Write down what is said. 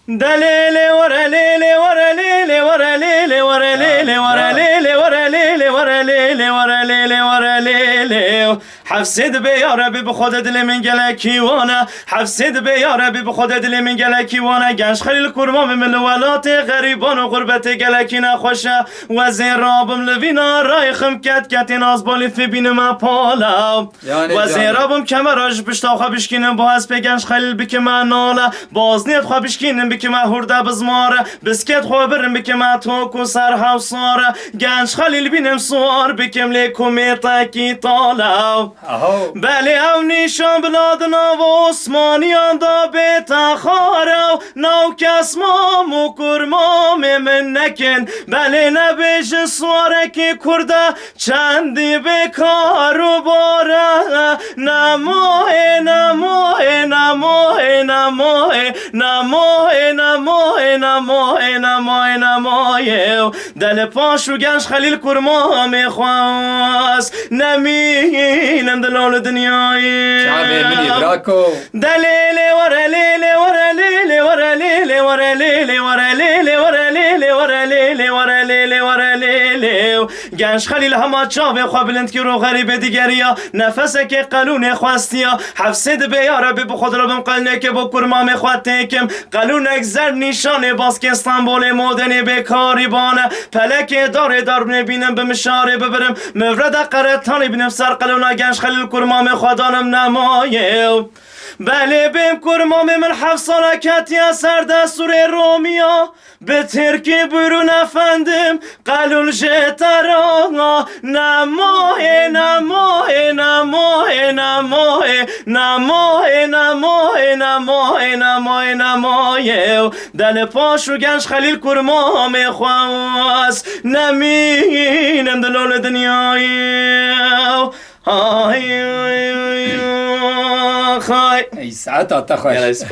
دليلي ورا ليلي ورا ليلي ورا ليلي ورا ليلي ورا ليلي ورا ليلي ورا ليلي ورا ليلي ورا ليلي حفصد بي يا ربي بخود دل من گلکی وانا حفصد بي يا ربي بخود دل من گلکی وانا گنج خلیل کرمام من ولات غریبان و غربت گلکی نخوشه و زیرابم لوینا رای خم کت ناز بالی فی بینم پالا و زیرابم کمراج بشتا خوابش کینم با هست گنج خلیل بک من نالا باز نیت خوابش کینم بک من هرده بزماره بسکت خوابرم بک من توکو سر حوصاره گنج خلیل بینم سوار بکم لیکومی تاکی تالا بله او نیشان بلادنا و عثمانیان دا بیتا خارو نو کس مامو کرمام من نکن بله نبیش سواره که کرده چندی بکارو باره نموه نموه نموه نموه نموه نموه نموه نموه نموه دل پاشو گنج خلیل کرمام خواست نمینم دلال دنیایی شعبي مني براكو دلیلی ورا لیلی ورا لیلی ورا لیلی ورا لیلی ورا لیلی ورا لیلی ورا لیلی ورا لیلی ورا لیلی گنج خلیل همه چاوه خواه بلند که رو غریب دیگریا نفسه که قلون خواستیا حفصد به یا ربی بخود رو بم قلنه که با کرمام خواه تکم قلون اگزر نیشانه باز که استانبول مدنی بکاری بانه پلک دار نبینم به مشاره ببرم مورد قرطانی بینم سر قلون گنج خلیل کرمام خدانم نمایه بله بیم کرمام من حفصانه کتیا سر دستور رومیا به ترکی برون افندم قلون جترا نمایه نمایه نمایه نمایه نمایه نمایه نمایه نمایه نمایه دل پاشو گنج خلیل کرمام خواست نمینم دلال دنیایی اي ساعتها تخش